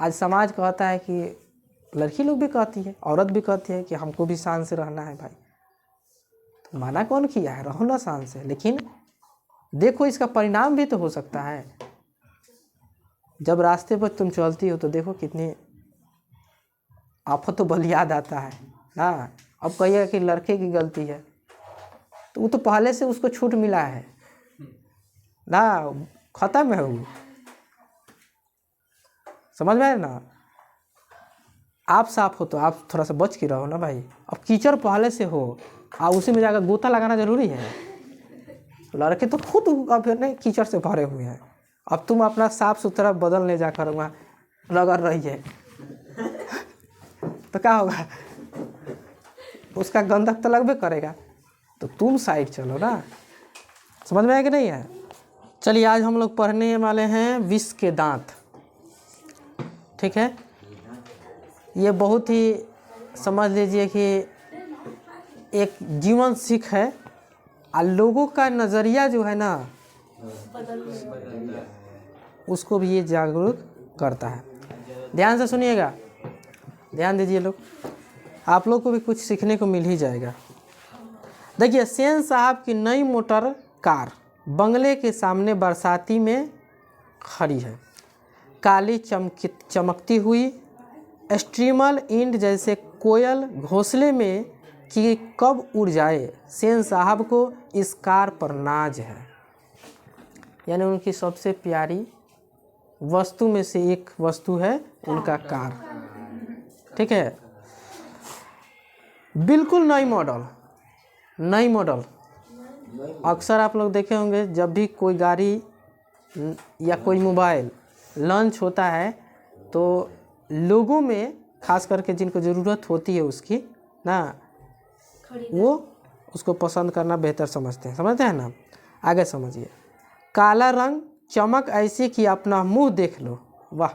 आज समाज कहता है कि लड़की लोग भी कहती है, औरत भी कहती है कि हमको भी शान से रहना है भाई। तो माना कौन किया है, रहो ना शान से, लेकिन देखो इसका परिणाम भी तो हो सकता है। जब रास्ते पर तुम चलती हो तो देखो कितनी आफत तो बल याद आता है ना। अब कहिएगा कि लड़के की गलती है, तो वो तो पहले से उसको छूट मिला है ना, खत्म है वो, समझ में आया ना। आप साफ हो तो आप थोड़ा सा बच के रहो ना भाई। अब कीचड़ पहले से हो, उसी में जाकर गोता लगाना जरूरी है। लड़के तो खुद अब नहीं कीचड़ से भरे हुए हैं, अब तुम अपना साफ सुथरा बदल ले जाकर वहाँ रगड़ रही है तो क्या होगा, उसका गंधक तो लगबे करेगा। तो तुम साइड चलो ना, समझ में आया कि नहीं है। चलिए आज हम लोग पढ़ने वाले हैं विष के दांत, ठीक है। ये बहुत ही समझ लीजिए कि एक जीवन सीख है, और लोगों का नज़रिया जो है ना उसको भी ये जागरूक करता है। ध्यान से सुनिएगा, ध्यान दीजिए लोग, आप लोग को भी कुछ सीखने को मिल ही जाएगा। देखिए, सेन साहब की नई मोटर कार बंगले के सामने बरसाती में खड़ी है। काली चमकती हुई स्ट्रीमल इंड जैसे कोयल घोंसले में कि कब उड़ जाए, सेन साहब को इस कार पर नाज है। यानी उनकी सबसे प्यारी वस्तु में से एक वस्तु है उनका कार, ठीक है। बिल्कुल नई मॉडल, नई मॉडल। अक्सर आप लोग देखे होंगे जब भी कोई गाड़ी या कोई मोबाइल लॉन्च होता है तो लोगों में खास करके जिनको ज़रूरत होती है उसकी ना, वो उसको पसंद करना बेहतर समझते हैं, समझते हैं ना। आगे समझिए, काला रंग, चमक ऐसी कि अपना मुंह देख लो, वाह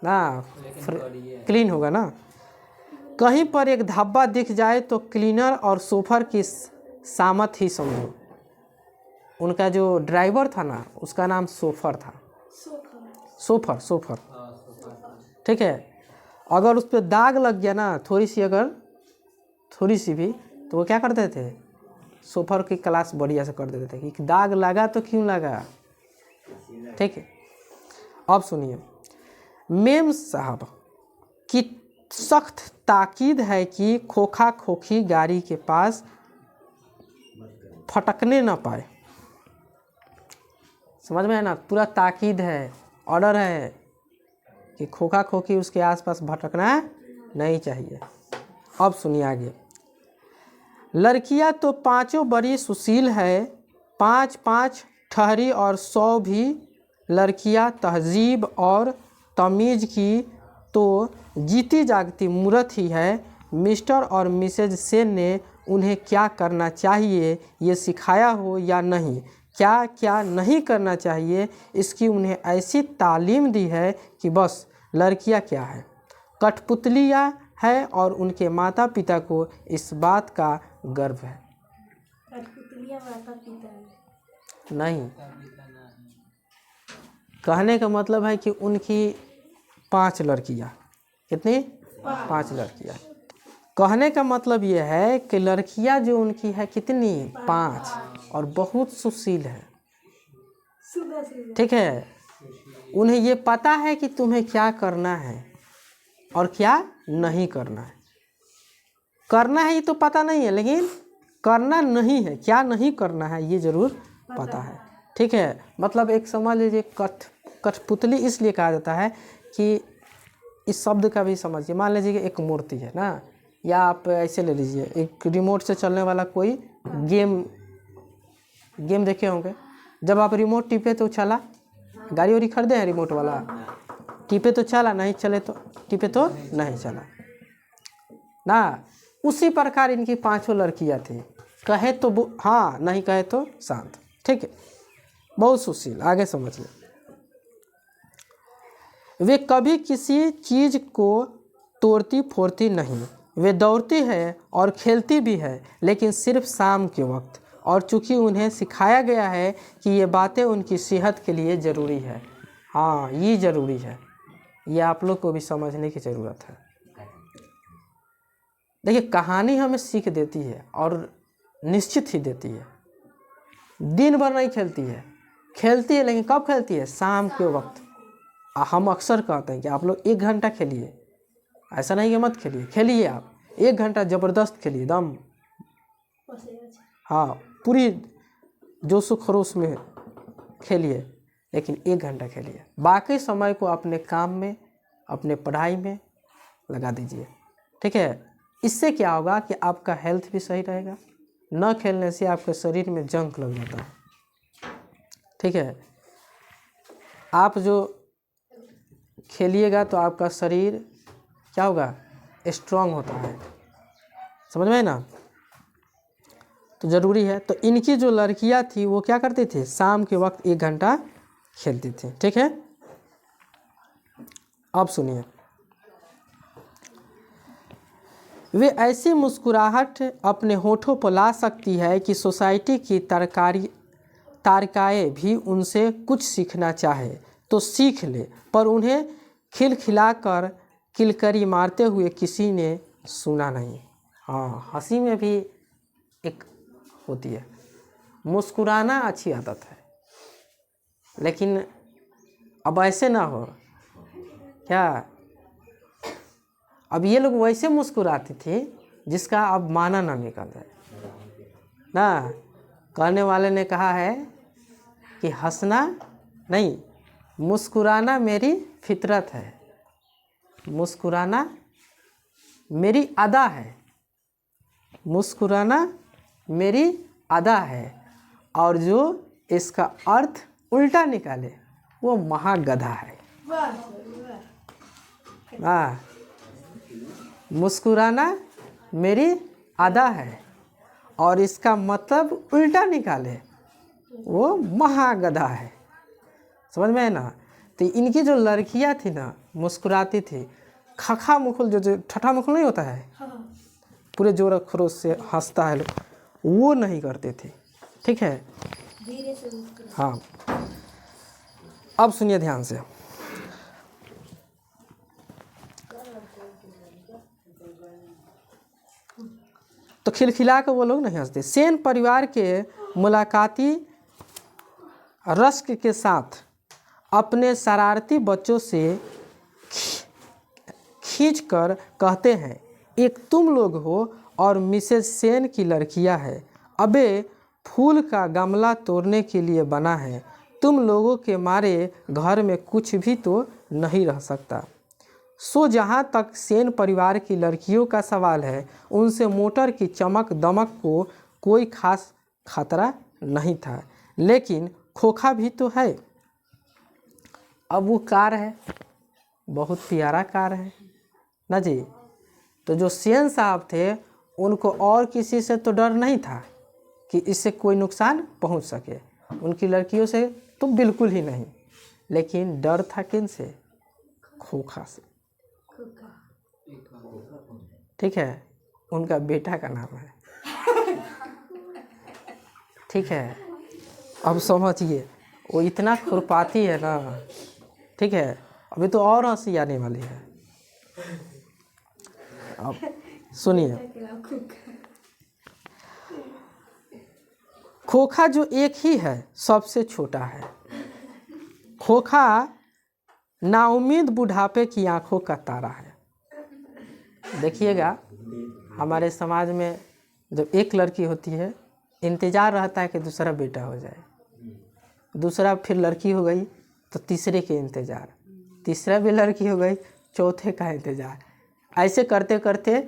ना, क्लीन होगा ना। कहीं पर एक धब्बा दिख जाए तो क्लीनर और सोफर की सामत ही समझो। उनका जो ड्राइवर था ना उसका नाम सोफर था, सोफर, सोफर, ठीक है। अगर उस पर दाग लग गया ना थोड़ी सी भी, तो वो क्या करते थे, सोफर की क्लास बढ़िया से कर देते थे कि दाग लगा तो क्यों लगा, ठीक है। अब सुनिए, मेम साहब की सख्त ताकीद है कि खोखा खोखी गाड़ी के पास फटकने ना पाए। समझ में है ना, पूरा ताकीद है, ऑर्डर है कि खोखा खोखी उसके आसपास भटकना नहीं चाहिए। अब सुनिए आगे, लड़कियां तो पांचों बड़ी सुशील है, 5-5 ठहरी और 100 भी लड़कियां तहजीब और तमीज़ की तो जीती जागती मूर्त ही है। मिस्टर और मिसेज सेन ने उन्हें क्या करना चाहिए ये सिखाया हो या नहीं, क्या क्या नहीं करना चाहिए इसकी उन्हें ऐसी तालीम दी है कि बस लड़कियां क्या है, कठपुतलियां है और उनके माता पिता को इस बात का गर्व है। कठपुतलियां माता पिता नहीं, कहने का मतलब है कि उनकी 5 लड़कियां, कितनी, 5 लड़कियां। कहने का मतलब ये है कि लड़कियां जो उनकी है कितनी, 5, और बहुत सुशील है, ठीक है। उन्हें ये पता है कि तुम्हें क्या करना है और क्या नहीं करना है। करना है ये तो पता नहीं है, लेकिन करना नहीं है, क्या नहीं करना है ये ज़रूर पता है, ठीक है। मतलब एक समझ लीजिए, कठपुतली इसलिए कहा जाता है कि इस शब्द का भी समझिए। मान लीजिए कि एक मूर्ति है ना, या आप ऐसे ले लीजिए एक रिमोट से चलने वाला कोई गेम देखे होंगे। जब आप रिमोट टिपे तो चला, गाड़ी वाड़ी खरीदे हैं रिमोट वाला, टिपे तो चला, नहीं चले तो टिपे तो नहीं चला ना। उसी प्रकार इनकी 5 लड़कियां थी, कहे तो हाँ, नहीं कहे तो शांत, ठीक है, बहुत सुशील। आगे समझिए, वे कभी किसी चीज़ को तोड़ती फोड़ती नहीं, वे दौड़ती है और खेलती भी है, लेकिन सिर्फ शाम के वक्त, और चूँकि उन्हें सिखाया गया है कि ये बातें उनकी सेहत के लिए ज़रूरी है। हाँ, ये ज़रूरी है, ये आप लोग को भी समझने की ज़रूरत है। देखिए, कहानी हमें सीख देती है और निश्चित ही देती है। दिन भर नहीं खेलती है, खेलती है, लेकिन कब खेलती है? शाम के वक्त। हम अक्सर कहते हैं कि आप लोग 1 घंटा खेलिए, ऐसा नहीं कि मत खेलिए, खेलिए आप 1 घंटा ज़बरदस्त खेलिए एकदम, हाँ पूरी जोश व खरोश में खेलिए, लेकिन 1 घंटा खेलिए। बाकी समय को अपने काम में, अपने पढ़ाई में लगा दीजिए, ठीक है। इससे क्या होगा कि आपका हेल्थ भी सही रहेगा। न खेलने से आपके शरीर में जंक लग जाता है, ठीक है। आप जो खेलिएगा तो आपका शरीर क्या होगा? स्ट्रांग होता है, समझ में ना? तो ज़रूरी है। तो इनकी जो लड़कियां थी वो क्या करती थी? शाम के वक्त 1 घंटा खेलती थी, ठीक है। अब सुनिए, वे ऐसी मुस्कुराहट अपने होठों पर ला सकती है कि सोसाइटी की तारकाएँ भी उनसे कुछ सीखना चाहे तो सीख ले, पर उन्हें खिलखिलाकर किलकरी मारते हुए किसी ने सुना नहीं। हाँ, हंसी में भी एक होती है, मुस्कुराना अच्छी आदत है, लेकिन अब ऐसे ना हो क्या। अब ये लोग वैसे मुस्कुराती थी जिसका अब माना ना निकल जाए ना। कहने वाले ने कहा है कि हंसना नहीं, मुस्कुराना मेरी फितरत है, मुस्कुराना मेरी अदा है, मुस्कुराना मेरी अदा है, और जो इसका अर्थ उल्टा निकाले वो महागधा है। हाँ, मुस्कुराना मेरी अदा है और इसका मतलब उल्टा निकाले वो महागधा है, समझ में है ना। तो इनकी जो लड़कियां थी ना, मुस्कुराती थी, खखा मुखुल, जो ठठा मुखुल नहीं होता है, पूरे जोर खरोश से हंसता है लोग, वो नहीं करते थे, ठीक है। धीरे से हाँ, अब सुनिए ध्यान से। तो खिलखिला कर वो लोग नहीं हंसते। सेन परिवार के मुलाकाती रश्क के साथ अपने शरारती बच्चों से खींचकर कहते हैं, एक तुम लोग हो और मिसेज सेन की लड़कियां हैं। अबे फूल का गमला तोड़ने के लिए बना है, तुम लोगों के मारे घर में कुछ भी तो नहीं रह सकता। सो जहाँ तक सेन परिवार की लड़कियों का सवाल है, उनसे मोटर की चमक दमक को कोई खास खतरा नहीं था, लेकिन खोखा भी तो है। अब वो कार है, बहुत प्यारा कार है ना जी। तो जो सेन साहब थे उनको और किसी से तो डर नहीं था कि इससे कोई नुकसान पहुंच सके, उनकी लड़कियों से तो बिल्कुल ही नहीं, लेकिन डर था किन से? खोखा से, ठीक है। उनका बेटा का नाम है, ठीक है। अब समझिए, वो इतना खुरपाती है ना, ठीक है। अभी तो और हंसी आने वाली है। अब सुनिए, खोखा जो एक ही है सबसे छोटा है। खोखा नाउम्मीद बुढ़ापे की आंखों का तारा है। देखिएगा, हमारे समाज में जब एक लड़की होती है, इंतज़ार रहता है कि दूसरा बेटा हो जाए, दूसरा फिर लड़की हो गई तो तीसरे के इंतज़ार, तीसरा भी लड़की हो गई, चौथे का इंतज़ार, ऐसे करते करते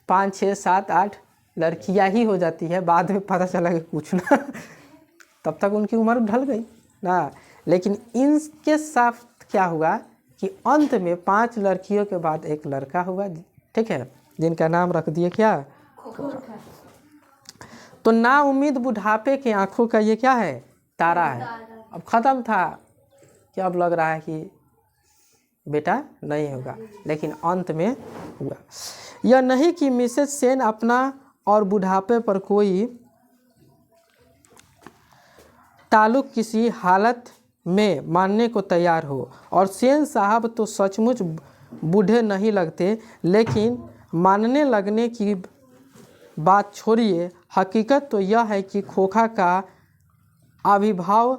5, 6, 7, 8 लड़कियां ही हो जाती है। बाद में पता चला कि कुछ ना, तब तक उनकी उम्र ढल गई ना। लेकिन इनके साथ क्या हुआ कि अंत में 5 लड़कियों के बाद एक लड़का हुआ, ठीक है, जिनका नाम रख दिए क्या? खोखा। तो ना उम्मीद बुढ़ापे की आंखों का ये क्या है? तारा है। अब ख़त्म था कि अब लग रहा है कि बेटा नहीं होगा, लेकिन अंत में हुआ। यह नहीं कि मिसेज सेन अपना और बुढ़ापे पर कोई ताल्लुक किसी हालत में मानने को तैयार हो। और सेन साहब तो सचमुच बूढ़े नहीं लगते, लेकिन मानने लगने की बात छोड़िए, हकीकत तो यह है कि खोखा का आविर्भाव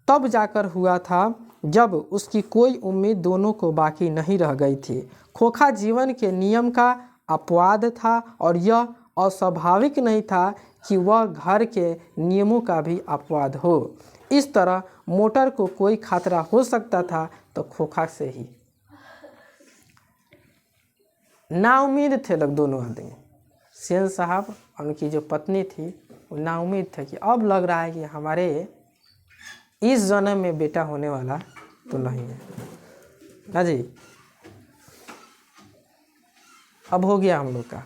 तब जाकर हुआ था जब उसकी कोई उम्मीद दोनों को बाकी नहीं रह गई थी। खोखा जीवन के नियम का अपवाद था और यह अस्वाभाविक नहीं था कि वह घर के नियमों का भी अपवाद हो। इस तरह मोटर को कोई खतरा हो सकता था तो खोखा से ही। नाउम्मीद थे लोग दोनों आदमी, सेन साहब और उनकी जो पत्नी थी, वो नाउम्मीद थे कि अब लग रहा है कि हमारे इस जन्म में बेटा होने वाला तो नहीं है ना जी, अब हो गया हम लोग का।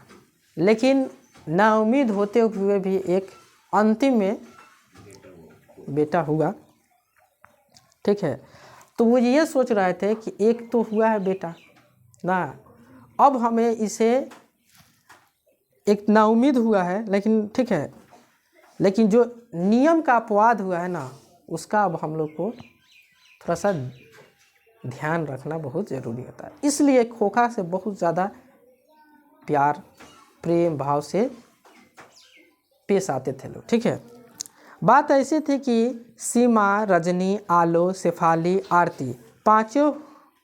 लेकिन नाउम्मीद होते हुए भी एक अंतिम में बेटा हुआ, ठीक है। तो वो ये सोच रहे थे कि एक तो हुआ है बेटा ना, अब हमें इसे, एक नाउम्मीद हुआ है लेकिन ठीक है, लेकिन जो नियम का अपवाद हुआ है ना, उसका अब हम लोग को थोड़ा सा ध्यान रखना बहुत ज़रूरी होता है। इसलिए खोखा से बहुत ज़्यादा प्यार प्रेम भाव से पेश आते थे लोग, ठीक है। बात ऐसी थी कि सीमा, रजनी, आलो, शेफाली, आरती पांचों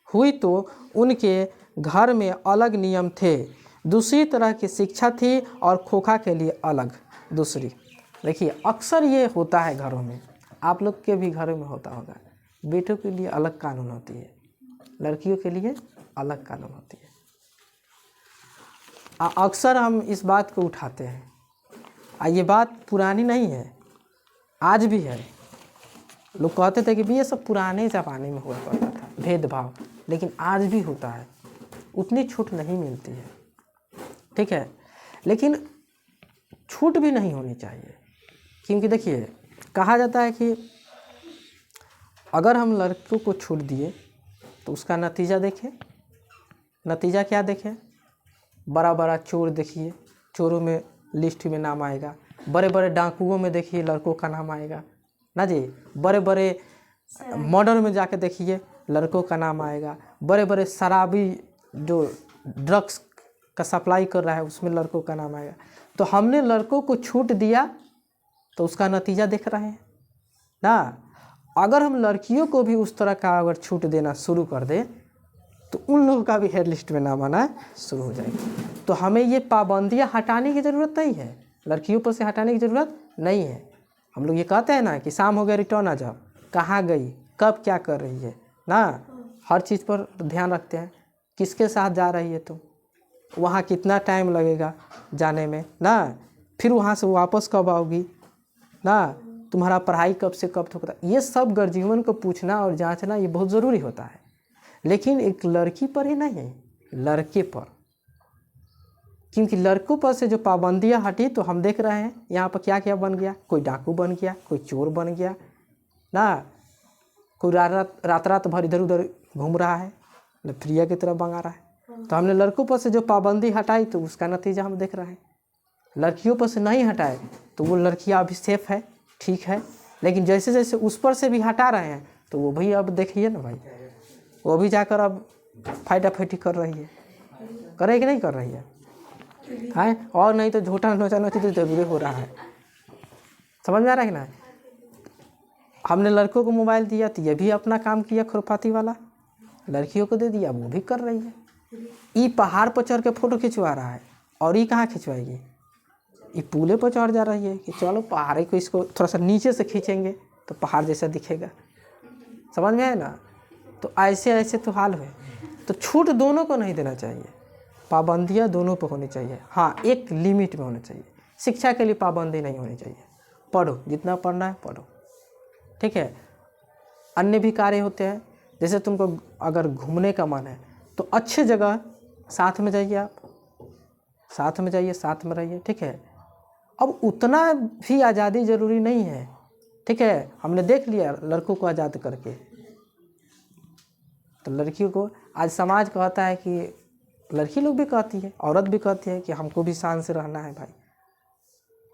हुई तो उनके घर में अलग नियम थे, दूसरी तरह की शिक्षा थी और खोखा के लिए अलग दूसरी। देखिए अक्सर ये होता है घरों में, आप लोग के भी घरों में होता होगा, बेटों के लिए अलग कानून होती है, लड़कियों के लिए अलग कानून होती है। अक्सर हम इस बात को उठाते हैं, ये बात पुरानी नहीं है, आज भी है। लोग कहते थे कि भी ये सब पुराने ज़माने में हुआ करता था भेदभाव, लेकिन आज भी होता है, उतनी छूट नहीं मिलती है, ठीक है। लेकिन छूट भी नहीं होनी चाहिए, क्योंकि देखिए कहा जाता है कि अगर हम लड़कों को छूट दिए तो उसका नतीजा देखें, नतीजा क्या देखें, बड़ा बड़ा चोर देखिए, चोरों में लिस्ट में नाम आएगा, बड़े बड़े डाकुओं में देखिए लड़कों का नाम आएगा ना जी, बड़े बड़े मर्डर में जाके देखिए लड़कों का नाम आएगा, बड़े बड़े शराबी जो ड्रग्स का सप्लाई कर रहा है उसमें लड़कों का नाम आएगा। तो हमने लड़कों को छूट दिया तो उसका नतीजा देख रहे हैं ना। अगर हम लड़कियों को भी उस तरह का अगर छूट देना शुरू कर दें तो उन लोगों का भी हेड लिस्ट में नाम आना शुरू हो जाएगा। तो हमें ये पाबंदियां हटाने की ज़रूरत नहीं है, लड़कियों पर से हटाने की ज़रूरत नहीं है। हम लोग ये कहते हैं ना कि शाम हो गया रिटर्न आ जाओ, कहाँ गई, कब क्या कर रही है ना, हर चीज़ पर ध्यान रखते हैं। किसके साथ जा रही है तुम, वहाँ कितना टाइम लगेगा जाने में ना, फिर वहाँ से वापस कब आओगी ना, तुम्हारा पढ़ाई कब से कब तक, ये सब गर्जीवन को पूछना और जांचना ये बहुत ज़रूरी होता है। लेकिन एक लड़की पर ही नहीं, लड़के पर, क्योंकि लड़कों पर से जो पाबंदियां हटी तो हम देख रहे हैं यहाँ पर क्या क्या बन गया, कोई डाकू बन गया, कोई चोर बन गया ना, कोई रात रात भर इधर उधर घूम रहा है, प्रिया की तरफ मंगा रहा है। तो हमने लड़कों पर से जो पाबंदी हटाई तो उसका नतीजा हम देख रहे हैं। लड़कियों पर से नहीं हटाए तो वो लड़कियां अभी सेफ है, ठीक है, लेकिन जैसे जैसे उस पर से भी हटा रहे हैं तो वो भी अब देखिए ना भाई, वो भी जाकर अब फाइटा फाइटी कर रही है, करे कि नहीं कर रही है, और नहीं तो झूठा नोचा नोची तो जरूरी हो रहा है। समझ में आ रहा है ना। हमने लड़कों को मोबाइल दिया तो ये भी अपना काम किया खुरपाती वाला, लड़कियों को दे दिया वो भी कर रही है। ये पहाड़ पर चढ़ के फोटो खिंचवा रहा है और ये कहाँ खिंचवाएगी, ये पुले पर चढ़ जा रही है कि चलो पहाड़ को इसको थोड़ा सा नीचे से खींचेंगे तो पहाड़ जैसा दिखेगा। समझ में आए ना। तो ऐसे ऐसे तो हाल है। तो छूट दोनों को नहीं देना चाहिए, पाबंदियाँ दोनों पर होनी चाहिए, हाँ एक लिमिट में होना चाहिए। शिक्षा के लिए पाबंदी नहीं होनी चाहिए, पढ़ो जितना पढ़ना है पढ़ो, ठीक है। अन्य भी कार्य होते हैं, जैसे तुमको अगर घूमने का मन है तो अच्छे जगह साथ में जाइए, आप साथ में जाइए, साथ में रहिए, ठीक है। अब उतना भी आज़ादी ज़रूरी नहीं है, ठीक है। हमने देख लिया लड़कों को आज़ाद करके, तो लड़कियों को आज समाज कहता है कि, लड़की लोग भी कहती है, औरत भी कहती है कि हमको भी शान से रहना है भाई।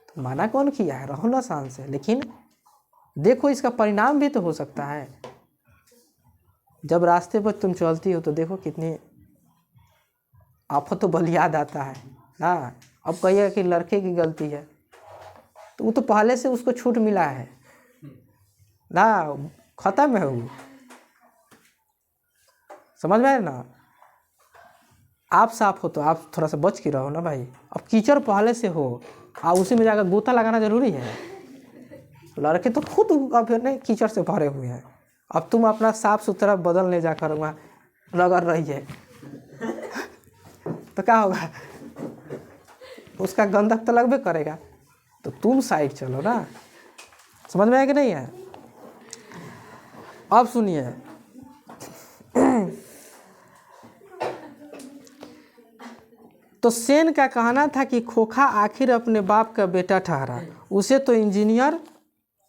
तो माना कौन किया है, रहो ना शान से, लेकिन देखो इसका परिणाम भी तो हो सकता है जब रास्ते पर तुम चलती हो तो देखो कितनी आफत तो बल याद आता है ना। अब कहिए कि लड़के की गलती है, तो वो तो पहले से उसको छूट मिला है ना, खत्म है वो, समझ में आया ना। आप साफ हो तो आप थोड़ा सा बच के रहो ना भाई। अब कीचड़ पहले से हो उसी में जाकर गोता लगाना जरूरी है। लड़के तो खुद अब नहीं कीचड़ से भरे हुए हैं। अब तुम अपना साफ सुथरा बदल ले जाकर वहाँ रगड़ रही है तो क्या होगा, उसका गंधक तो लगबे करेगा। तो तुम साइड चलो ना, समझ में आया कि नहीं है। अब सुनिए, तो सेन का कहना था कि खोखा आखिर अपने बाप का बेटा ठहरा, उसे तो इंजीनियर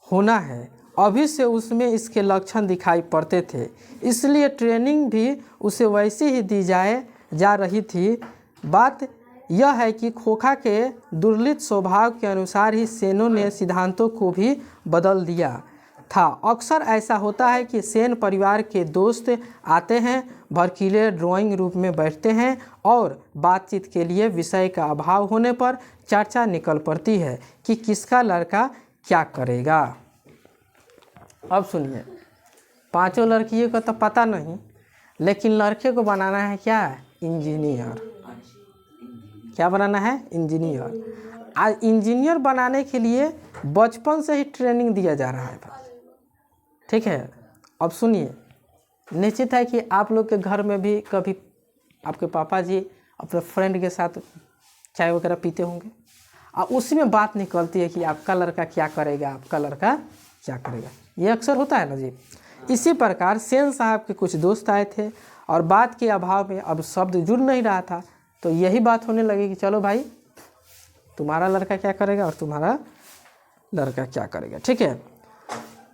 होना है, अभी से उसमें इसके लक्षण दिखाई पड़ते थे, इसलिए ट्रेनिंग भी उसे वैसे ही दी जा रही थी। बात यह है कि खोखा के दुर्लभ स्वभाव के अनुसार ही सेनों ने सिद्धांतों को भी बदल दिया था। अक्सर ऐसा होता है कि सेन परिवार के दोस्त आते हैं, भड़कीले ड्राइंग रूम में बैठते हैं और बातचीत के लिए विषय का अभाव होने पर चर्चा निकल पड़ती है कि किसका लड़का क्या करेगा। अब सुनिए, पांचों लड़कियों का तो पता नहीं, लेकिन लड़के को बनाना है क्या, इंजीनियर। क्या बनाना है, इंजीनियर। आज इंजीनियर बनाने के लिए बचपन से ही ट्रेनिंग दिया जा रहा है बस, ठीक है। अब सुनिए, निश्चित है कि आप लोग के घर में भी कभी आपके पापा जी अपने फ्रेंड के साथ चाय वगैरह पीते होंगे और उसी में बात निकलती है कि आपका लड़का क्या करेगा, आपका लड़का क्या करेगा। ये अक्सर होता है ना जी। इसी प्रकार सेन साहब के कुछ दोस्त आए थे और बात के अभाव में अब शब्द जुड़ नहीं रहा था, तो यही बात होने लगी कि चलो भाई तुम्हारा लड़का क्या करेगा और तुम्हारा लड़का क्या करेगा, ठीक है।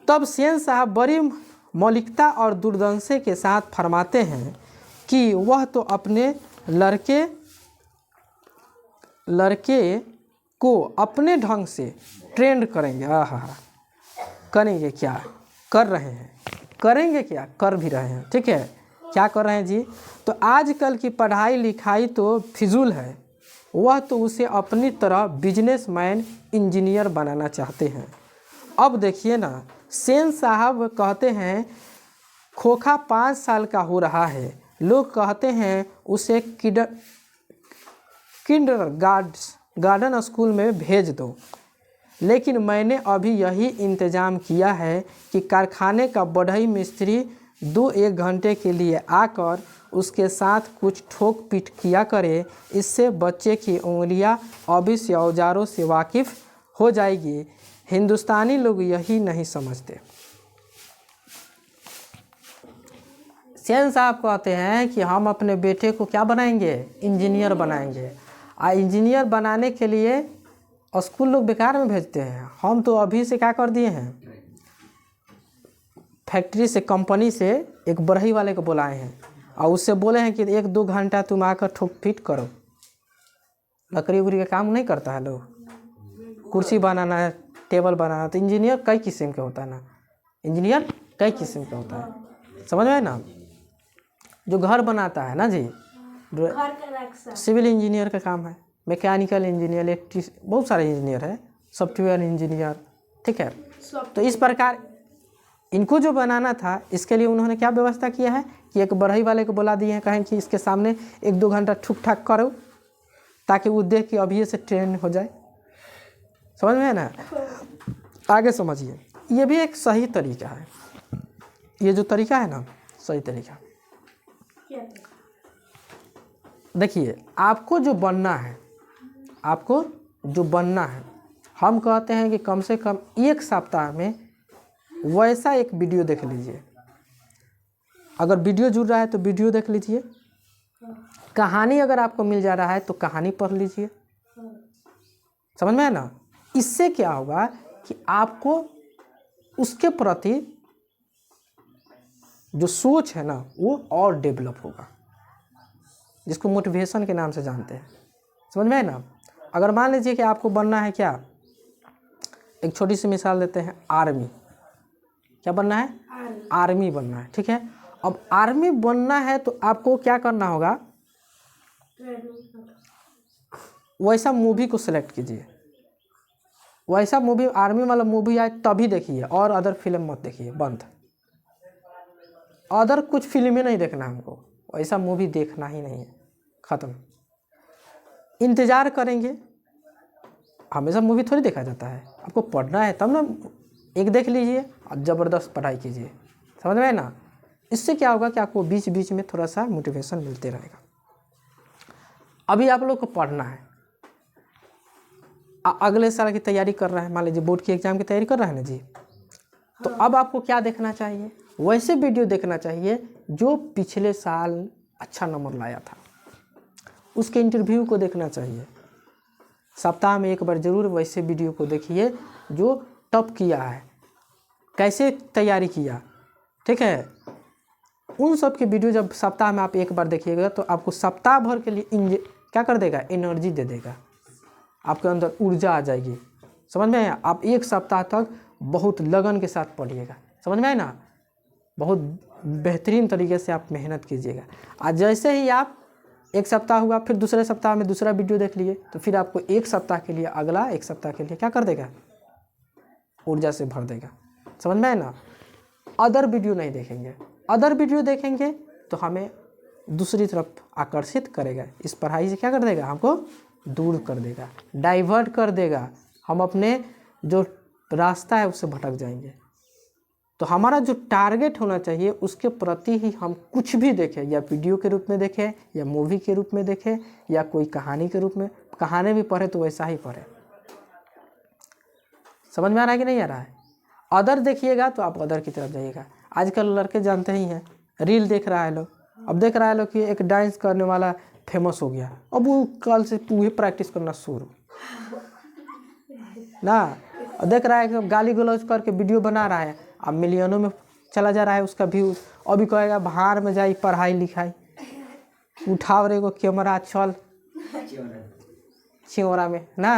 तब सेन साहब बड़ी मौलिकता और दूरदर्शी के साथ फरमाते हैं कि वह तो अपने लड़के को अपने ढंग से ट्रेंड करेंगे। करेंगे क्या, कर रहे हैं, करेंगे क्या, कर भी रहे हैं, ठीक है। क्या कर रहे हैं जी, तो आजकल की पढ़ाई लिखाई तो फिजूल है, वह तो उसे अपनी तरह बिजनेसमैन इंजीनियर बनाना चाहते हैं। अब देखिए ना, सेन साहब कहते हैं खोखा 5 साल का हो रहा है, लोग कहते हैं उसे किंडरगार्टन स्कूल में भेज दो, लेकिन मैंने अभी यही इंतज़ाम किया है कि कारखाने का बढ़ई मिस्त्री 2-1 घंटे के लिए आकर उसके साथ कुछ ठोक पीट किया करे, इससे बच्चे की उंगलियां अभी से औजारों से वाकिफ़ हो जाएगी। हिंदुस्तानी लोग यही नहीं समझते। सेन साहब कहते हैं कि हम अपने बेटे को क्या बनाएंगे, इंजीनियर बनाएंगे। इंजीनियर बनाने के लिए स्कूल लोग बेकार में भेजते हैं। हम तो अभी से क्या कर दिए हैं, फैक्ट्री से, कंपनी से एक बढ़ई वाले को बुलाए हैं और उससे बोले हैं कि 1-2 घंटा तुम आकर ठोक पीट करो। लकड़ी उकड़ी का काम नहीं करता है लोग, कुर्सी बनाना है, टेबल बनाना। तो इंजीनियर कई किस्म का होता है ना, इंजीनियर कई किस्म का होता है, समझ में आए ना। जो घर बनाता है ना जी, सिविल इंजीनियर का काम है, मैकेनिकल इंजीनियर, इलेक्ट्रिक, बहुत सारे इंजीनियर है, सॉफ्टवेयर इंजीनियर, ठीक है। तो इस प्रकार इनको जो बनाना था, इसके लिए उन्होंने क्या व्यवस्था किया है कि एक बढ़ई वाले को बुला दिए हैं, कहें कि इसके सामने 1-2 घंटा ठुक ठाक करो, ताकि वो देख के अभी से ट्रेन हो जाए। समझ में है ना। आगे समझिए, ये भी एक सही तरीका है, ये जो तरीका है ना, सही तरीका। देखिए, आपको जो बनना है, आपको जो बनना है, हम कहते हैं कि कम से कम 1 सप्ताह में वैसा एक वीडियो देख लीजिए। अगर वीडियो जुड़ रहा है तो वीडियो देख लीजिए, कहानी अगर आपको मिल जा रहा है तो कहानी पढ़ लीजिए। समझ में है ना। इससे क्या होगा कि आपको उसके प्रति जो सोच है ना, वो और डेवलप होगा, जिसको मोटिवेशन के नाम से जानते हैं। समझ में है ना। अगर मान लीजिए कि आपको बनना है क्या, एक छोटी सी मिसाल देते हैं, आर्मी। क्या बनना है, आर्मी बनना है, ठीक है। अब आर्मी बनना है तो आपको क्या करना होगा, वैसा मूवी को सिलेक्ट कीजिए, वैसा मूवी, आर्मी वाला मूवी आए तभी देखिए, और अदर फिल्म मत देखिए, बंद। अदर कुछ फिल्में नहीं देखना हमको, वैसा मूवी देखना ही नहीं है, ख़त्म। इंतज़ार करेंगे, हमेशा मूवी थोड़ी देखा जाता है, आपको पढ़ना है तब ना एक देख लीजिए और ज़बरदस्त पढ़ाई कीजिए, समझ में है ना। इससे क्या होगा कि आपको बीच बीच में थोड़ा सा मोटिवेशन मिलते रहेगा। अभी आप लोग को पढ़ना है, अगले साल की तैयारी कर रहे हैं, मान लीजिए बोर्ड की एग्ज़ाम की तैयारी कर रहे हैं ना जी, तो अब आपको क्या देखना चाहिए, वैसे वीडियो देखना चाहिए जो पिछले साल अच्छा नंबर लाया था, उसके इंटरव्यू को देखना चाहिए। सप्ताह में एक बार ज़रूर वैसे वीडियो को देखिए जो टॉप किया है, कैसे तैयारी किया, ठीक है। उन सब के वीडियो जब सप्ताह में आप एक बार देखिएगा तो आपको सप्ताह भर के लिए क्या कर देगा, एनर्जी दे देगा, आपके अंदर ऊर्जा आ जाएगी, समझ में आया। आप एक सप्ताह तक बहुत लगन के साथ पढ़िएगा, समझ में आए ना, बहुत बेहतरीन तरीके से आप मेहनत कीजिएगा। आज जैसे ही आप एक सप्ताह हुआ, फिर दूसरे सप्ताह में दूसरा वीडियो देख लिए, तो फिर आपको एक सप्ताह के लिए, अगला एक सप्ताह के लिए क्या कर देगा, ऊर्जा से भर देगा, समझ में आए ना। अदर वीडियो नहीं देखेंगे, अदर वीडियो देखेंगे तो हमें दूसरी तरफ आकर्षित करेगा, इस पढ़ाई से क्या कर देगा, हमको दूर कर देगा, डाइवर्ट कर देगा, हम अपने जो रास्ता है उससे भटक जाएंगे। तो हमारा जो टारगेट होना चाहिए उसके प्रति ही हम कुछ भी देखें, या वीडियो के रूप में देखें, या मूवी के रूप में देखें, या कोई कहानी के रूप में, कहानी भी पढ़े तो वैसा ही पढ़े। समझ में आ रहा है कि नहीं आ रहा है। अदर देखिएगा तो आप अदर की तरफ जाइएगा। आजकल लड़के जानते ही हैं, रील देख रहा है लोग, अब देख रहा है लोग कि एक डांस करने वाला फेमस हो गया, अब वो कल से वही प्रैक्टिस करना शुरू ना, और देख रहा है कि गाली गलौज करके वीडियो बना रहा है, अब मिलियनों में चला जा रहा है उसका व्यू। अभी कहेगा बाहर में जाई पढ़ाई लिखाई, उठाव रे को कैमरा चल चिंवरा में ना,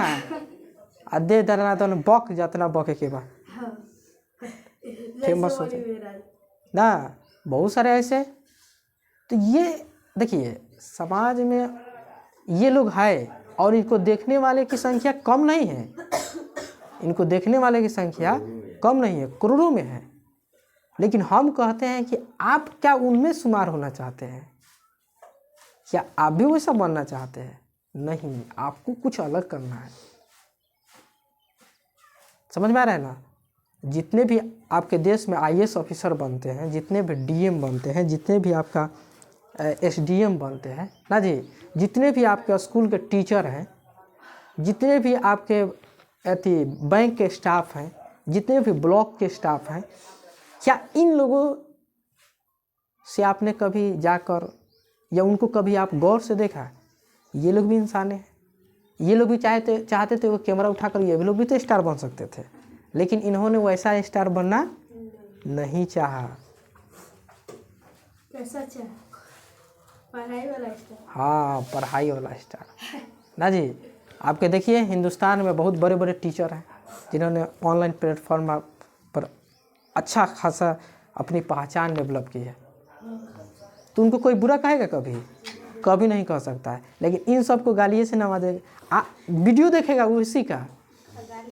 आ दे दरना तो बक जातना बके के बा फेमस हो जाए ना, बहुत सारे ऐसे। तो ये देखिए समाज में ये लोग हैं और इनको देखने वाले की संख्या कम नहीं है, इनको देखने वाले की संख्या कम नहीं है, करोड़ों में है। लेकिन हम कहते हैं कि आप क्या उनमें शुमार होना चाहते हैं, क्या आप भी वैसा बनना चाहते हैं? नहीं, आपको कुछ अलग करना है, समझ में आ रहा है ना। जितने भी आपके देश में आईएएस ऑफिसर बनते हैं, जितने भी डीएम बनते हैं, जितने भी आपका एसडीएम बनते हैं ना जी, जितने भी आपके स्कूल के टीचर हैं, जितने भी आपके बैंक के स्टाफ हैं, जितने भी ब्लॉक के स्टाफ हैं, क्या इन लोगों से आपने कभी जाकर या उनको कभी आप गौर से देखा? ये लोग भी इंसान हैं, ये लोग भी चाहते थे वो कैमरा उठाकर, ये भी लोग भी तो स्टार बन सकते थे, लेकिन इन्होंने वैसा स्टार बनना नहीं चाहा। कैसा चाहा? पढ़ाई वाला स्टार। हाँ, पढ़ाई वाला स्टार ना जी। आपके देखिए हिंदुस्तान में बहुत बड़े बड़े टीचर हैं जिन्होंने ऑनलाइन प्लेटफॉर्म पर अच्छा खासा अपनी पहचान डेवलप की है, तो उनको कोई बुरा कहेगा? कभी नहीं कह सकता है। लेकिन इन सब को गालिए से नवाजेगा, वीडियो देखेगा वो इसी का,